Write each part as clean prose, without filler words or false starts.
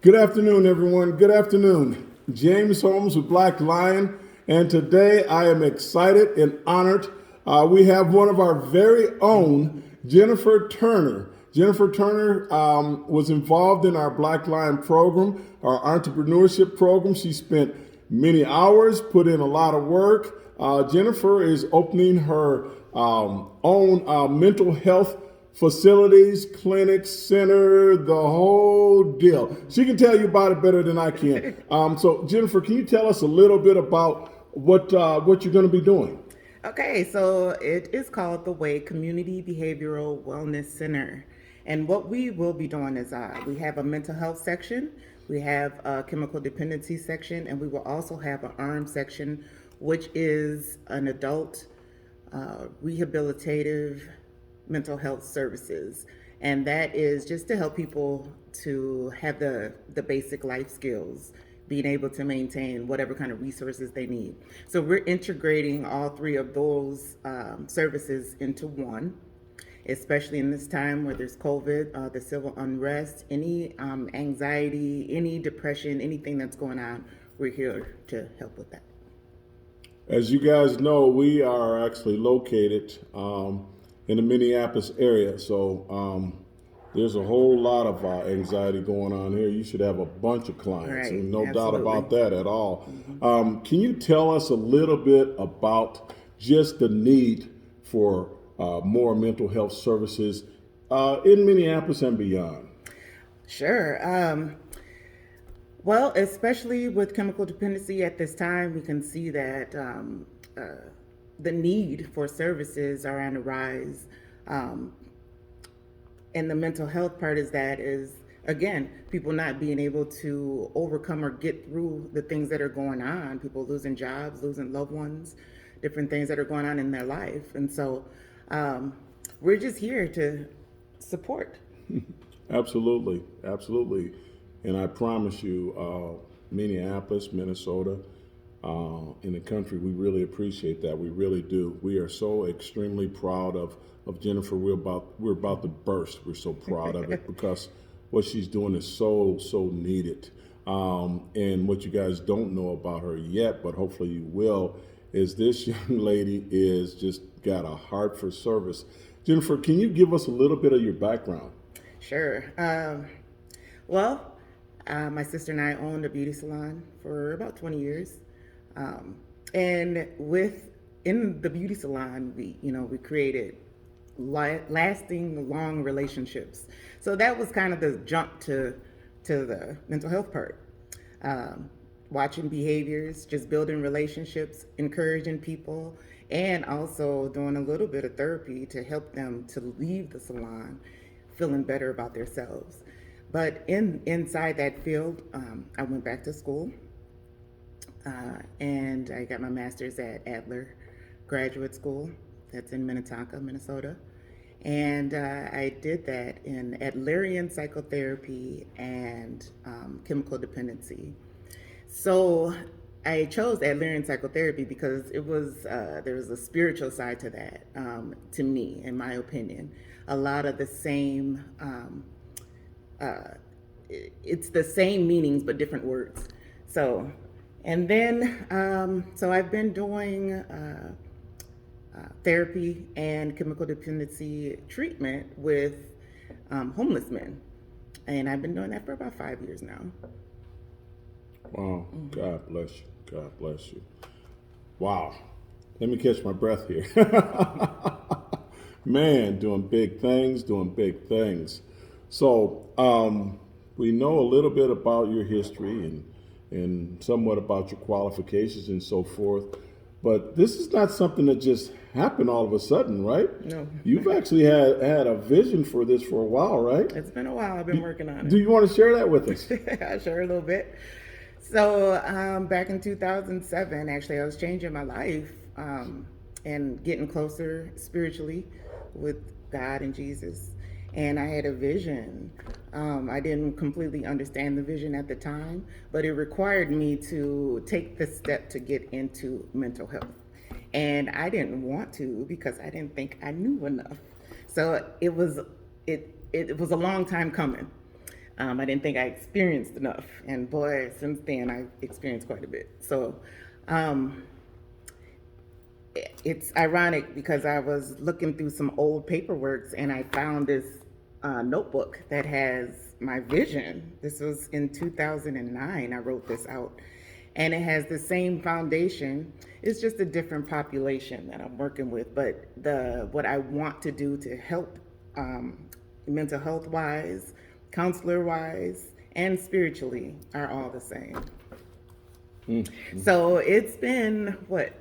Good afternoon, everyone. Good afternoon. James Holmes with Black Lion, and today I am excited and honored. We have one of our very own, Jennifer Turner. Jennifer Turner was involved in our Black Lion program, our entrepreneurship program. She spent many hours, put in a lot of work. Jennifer is opening her own mental health facilities, clinics, center, the whole deal. She can tell you about it better than I can. So Jennifer, can you tell us a little bit about what you're going to be doing? Okay, so it is called the Way Community Behavioral Wellness Center. And what we will be doing is we have a mental health section, we have a chemical dependency section, and we will also have an ARM section, which is an adult rehabilitative mental health services. And that is just to help people to have the basic life skills, being able to maintain whatever kind of resources they need. So we're integrating all three of those services into one, especially in this time where there's COVID, the civil unrest, any anxiety, any depression, anything that's going on, we're here to help with that. As you guys know, we are actually located in the Minneapolis area, so there's a whole lot of anxiety going on here. You should have a bunch of clients, Right, and no doubt absolutely. about that at all. Can you tell us a little bit about just the need for more mental health services in Minneapolis and beyond? Sure. Well, especially with chemical dependency at this time, we can see that the need for services are on the rise. Um, and the mental health part is again, people not being able to overcome or get through the things that are going on, people losing jobs, losing loved ones, different things that are going on in their life. And so we're just here to support. Absolutely, absolutely. And I promise you, Minneapolis, Minnesota, in the country, we really appreciate that. We really do. We are so extremely proud of Jennifer. We're about to burst. We're so proud of it because what she's doing is so needed. And what you guys don't know about her yet, but hopefully you will, is this young lady is just got a heart for service. Jennifer, can you give us a little bit of your background? Sure. Well, my sister and I owned a beauty salon for about 20 years. And in the beauty salon, we created lasting, long relationships. So that was kind of the jump to the mental health part. Watching behaviors, just building relationships, encouraging people, and also doing a little bit of therapy to help them to leave the salon feeling better about themselves. But inside that field, I went back to school, and I got my master's at Adler Graduate School. That's in Minnetonka, Minnesota. And I did that in Adlerian psychotherapy and chemical dependency. So I chose Adlerian psychotherapy because there was a spiritual side to that, to me, in my opinion. A lot of the same, it's the same meanings but different words. So, and then, so I've been doing therapy and chemical dependency treatment with homeless men. And I've been doing that for about 5 years now. Wow. God bless you. God bless you. Wow. Let me catch my breath here. Man, doing big things, doing big things. So, we know a little bit about your history and somewhat about your qualifications and so forth. But this is not something that just happened all of a sudden, right? No. You've actually had a vision for this for a while, right? It's been a while I've been working on Do it. you want to share that with us? I'll share a little bit. So back in 2007, actually, I was changing my life and getting closer spiritually with God and Jesus. And I had a vision. I didn't completely understand the vision at the time, but it required me to take the step to get into mental health. And I didn't want to because I didn't think I knew enough. So it was a long time coming. I didn't think I experienced enough, and boy, since then I've experienced quite a bit. So um, it's ironic because I was looking through some old paperworks and I found this notebook that has my vision. This was in 2009. I wrote this out, and it has the same foundation. It's just a different population that I'm working with, but the what I want to do to help mental health wise, counselor wise, and spiritually are all the same. So it's been what,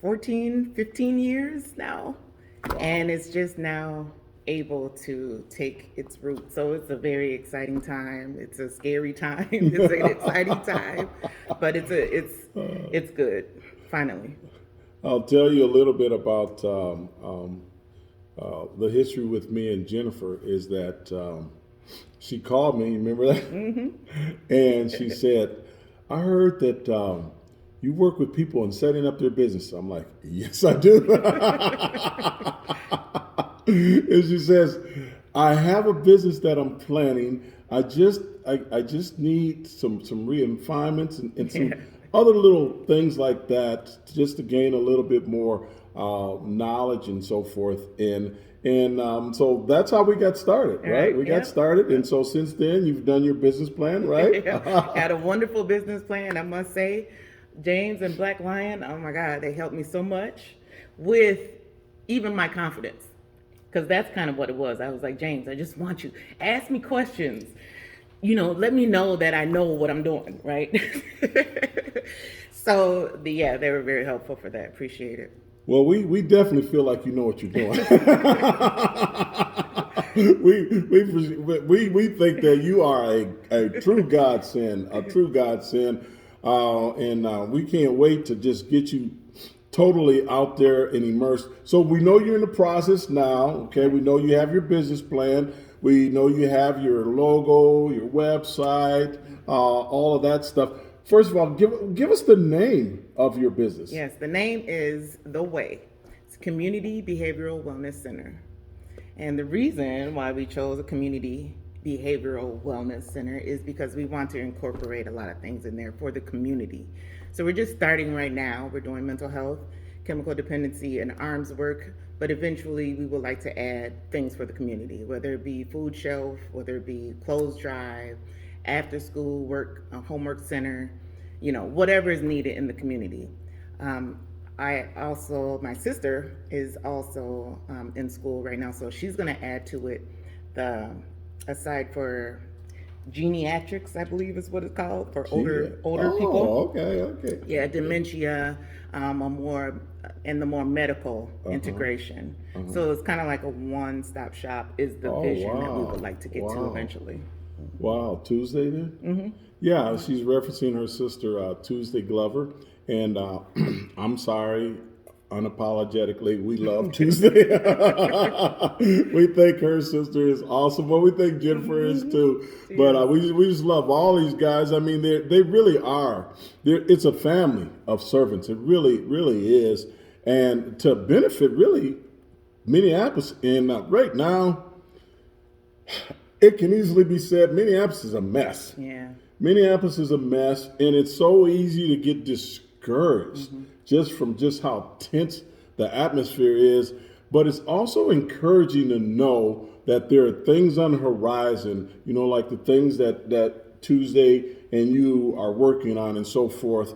14, 15 years now. And it's just now able to take its root. So it's a very exciting time. It's a scary time. It's an exciting time, but it's good. Finally. I'll tell you a little bit about the history with me and Jennifer is that she called me, remember that? And she said, I heard that you work with people and setting up their business. I'm like, yes, I do. And she says, I have a business that I'm planning. I just need some refinements and some other little things like that just to gain a little bit more knowledge and so forth. And so that's how we got started, right? We got started. And so since then, you've done your business plan, right? Had a wonderful business plan, I must say. James and Black Lion, oh my God, they helped me so much with even my confidence. Because that's kind of what it was. I was like, James, I just want you, ask me questions. Let me know that I know what I'm doing, right? So, they were very helpful for that. Appreciate it. Well, we definitely feel like you know what you're doing. we think that you are a true godsend, and we can't wait to just get you totally out there and immersed. So we know you're in the process now. Okay, we know you have your business plan. We know you have your logo, your website, all of that stuff. First of all, give us the name of your business. Yes, the name is The Way. It's Community Behavioral Wellness Center. And the reason why we chose a community behavioral wellness center is because we want to incorporate a lot of things in there for the community. So we're just starting right now. We're doing mental health, chemical dependency, and arms work. But eventually we would like to add things for the community, whether it be food shelf, whether it be clothes drive, after school work, homework center, whatever is needed in the community. My sister is also in school right now, so she's going to add to it aside for geriatrics, I believe is what it's called, for older people. Okay. Yeah, dementia, the more medical integration. So it's kind of like a one-stop shop is the vision that we would like to get to eventually. Wow, Tuesday then? Yeah, she's referencing her sister, Tuesday Glover. And I'm sorry, unapologetically, we love Tuesday. We think her sister is awesome, but we think Jennifer is too. But we just love all these guys. I mean, they really are. It's a family of servants. It really, really is. And to benefit, really, Minneapolis. And right now, it can easily be said Minneapolis is a mess. Yeah. Minneapolis is a mess, and it's so easy to get discouraged just from just how tense the atmosphere is. But it's also encouraging to know that there are things on the horizon, like the things that Tuesday and you are working on and so forth,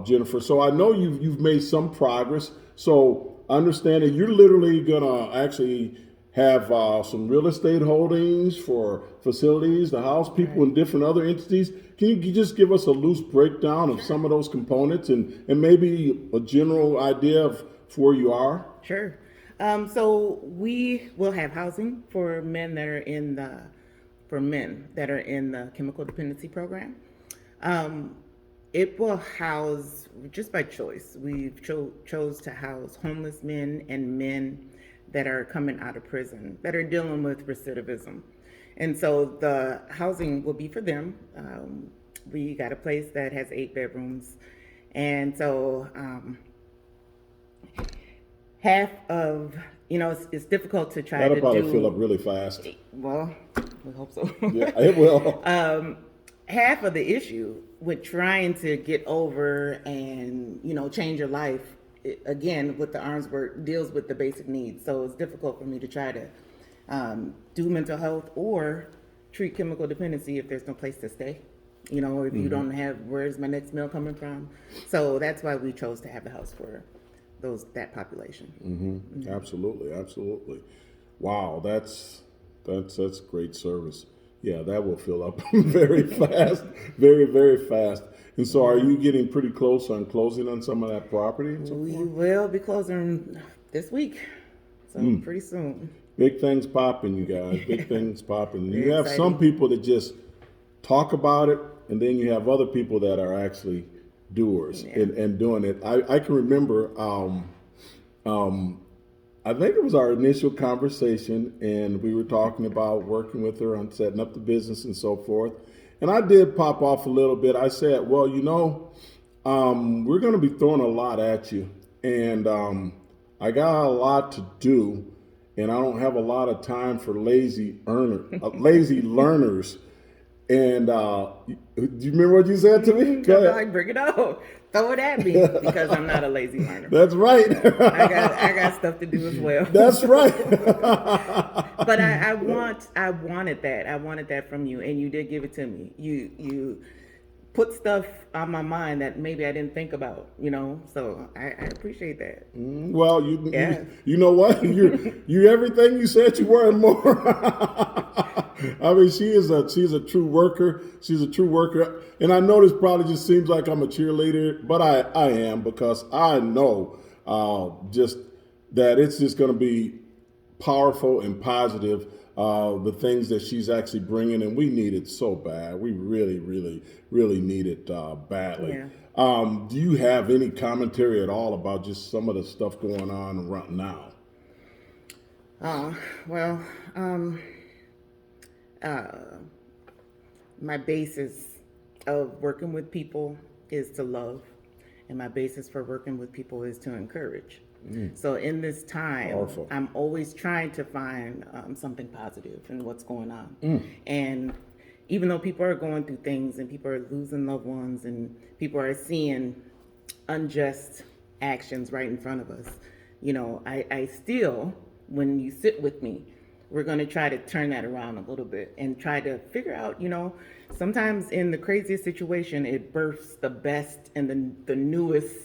Jennifer. So I know you've made some progress. So understand that you're literally gonna actually have some real estate holdings for facilities to house people in different other entities. Can you just give us a loose breakdown of some of those components and maybe a general idea of where you are? Sure. So we will have housing for men that are in the chemical dependency program. It will house, just by choice, we've chose to house homeless men and men that are coming out of prison, that are dealing with recidivism. And so the housing will be for them. We got a place that has 8 bedrooms. And so half of, it's difficult to try to do. That'll probably fill up really fast. Well, we hope so. Yeah, it will. Half of the issue with trying to get over and change your life, again with the arms work, deals with the basic needs. So it's difficult for me to try to do mental health or treat chemical dependency if there's no place to stay. If you don't have, where's my next meal coming from? So that's why we chose to have the house for that population. Absolutely, absolutely. Wow, that's great service. Yeah, that will fill up very fast, very, very fast. And so, are you getting pretty close on closing on some of that property? And so We forth? will be closing this week, so pretty soon. Big things popping, you guys. Big things popping. Very You have some exciting. people that just talk about it, and then you have other people that are actually doers and doing it. I can remember. I think it was our initial conversation, and we were talking about working with her on setting up the business and so forth. And I did pop off a little bit. I said, well, we're going to be throwing a lot at you, and I got a lot to do, and I don't have a lot of time for lazy learners. And do you remember what you said to me? Go ahead. Like, bring it out, throw it at me, because I'm not a lazy learner. That's right. I got stuff to do as well. That's right. But I wanted that. I wanted that from you, and you did give it to me. You put stuff on my mind that maybe I didn't think about, So I appreciate that. Well, you know what? You're everything you said you were and more. I mean, she's a true worker. She's a true worker. And I know this probably just seems like I'm a cheerleader, but I am, because I know just that it's just going to be powerful and positive, the things that she's actually bringing, and we need it so bad. We really, really, really need it badly. Yeah. Do you have any commentary at all about just some of the stuff going on right now? Well, my basis of working with people is to love, and my basis for working with people is to encourage. So in this time, Powerful. I'm always trying to find something positive in what's going on. And even though people are going through things, and people are losing loved ones, and people are seeing unjust actions right in front of us, I still, when you sit with me, we're going to try to turn that around a little bit and try to figure out, sometimes in the craziest situation, it births the best and the newest,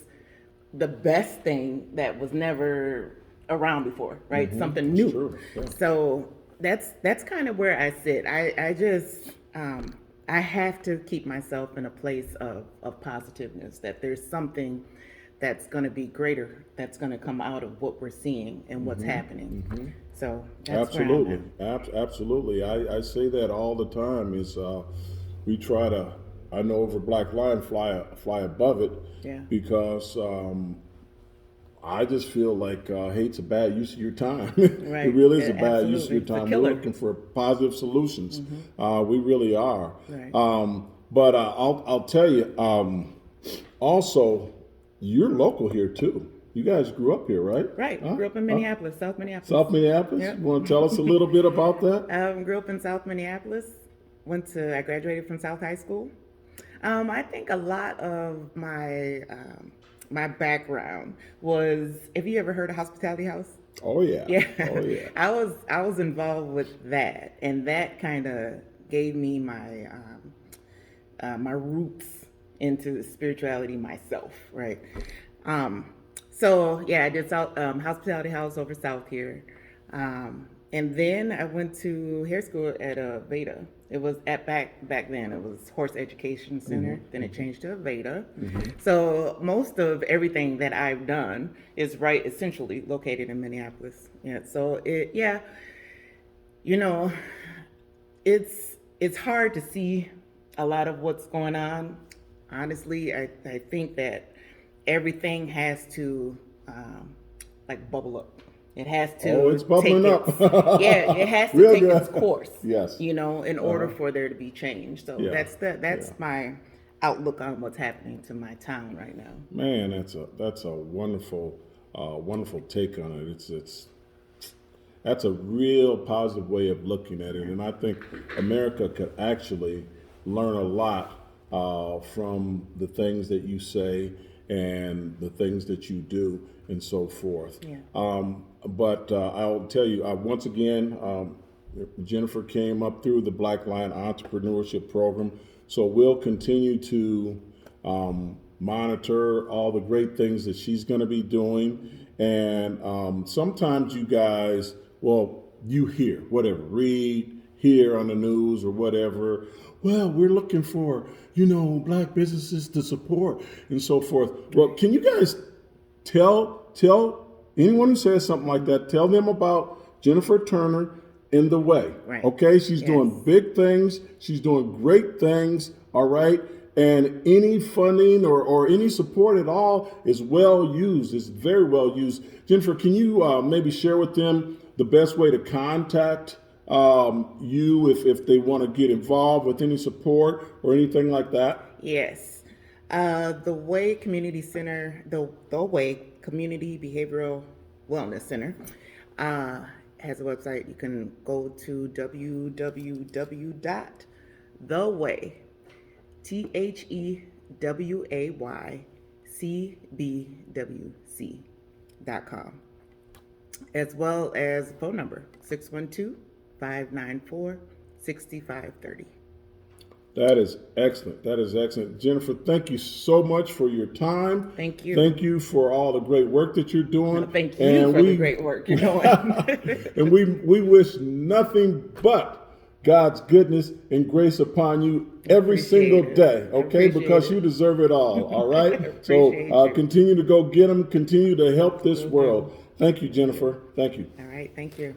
the best thing that was never around before, right? Something new. True. Yeah. So that's kind of where I sit. I just, I have to keep myself in a place of positiveness, that there's something that's going to be greater, that's going to come out of what we're seeing and what's happening. So that's Absolutely. where I'm at. Absolutely. I say that all the time is we try to, I know over Black Lion, fly above it. Yeah. Because I just feel like hate's a bad use of your time. Right. It really is Yeah, a bad use of your absolutely. It's a time. We're killer. looking for positive solutions. We really are. Right. But I'll tell you, also, you're local here too. You guys grew up here, right? Right. Huh? Grew up in Minneapolis, South Minneapolis. South Minneapolis? Yep. You want to tell us a little bit about that? Grew up in South Minneapolis. I graduated from South High School. I think a lot of my my background was, have you ever heard of Hospitality House? Oh yeah. Yeah. Oh yeah. I was involved with that, and that kind of gave me my my roots into spirituality myself, right? So yeah, I did Hospitality House over South here, and then I went to hair school at Veda. It was back then. It was Horse Education Center. Then it changed to Veda. So most of everything that I've done is essentially located in Minneapolis. Yeah. So it's hard to see a lot of what's going on. Honestly, I think that everything has to bubble up. It has to. Oh, it's bubbling up. It has to Real take good. its course. Yes. In order for there to be change. So Yeah. that's my outlook on what's happening to my town right now. Man, that's a wonderful wonderful take on it. That's a real positive way of looking at it. And I think America could actually learn a lot from the things that you say and the things that you do and so forth. Yeah. But I'll tell you, once again, Jennifer came up through the Black Lion Entrepreneurship Program. So we'll continue to monitor all the great things that she's going to be doing. And sometimes you guys, well, you hear, whatever, read, hear on the news or whatever. Well, we're looking for, black businesses to support and so forth. Well, can you guys tell anyone who says something like that, tell them about Jennifer Turner in the Way. Right. Okay, she's doing big things. She's doing great things. All right. And any funding or any support at all is well used. It's very well used. Jennifer, can you maybe share with them the best way to contact you if they want to get involved with any support or anything like that? Yes. The Way Community Center, the Way Community Behavioral Wellness Center has a website. You can go to www.theway, THEWAYCBWC.com, as well as phone number 612-594-6530. That is excellent. That is excellent. Jennifer, thank you so much for your time. Thank you. Thank you for all the great work that you're doing. Thank you for the great work you're doing. And we wish nothing but God's goodness and grace upon you every single day, okay? Because you deserve it all right? So continue to go get them, continue to help this world. Thank you, Jennifer. Thank you. All right, thank you.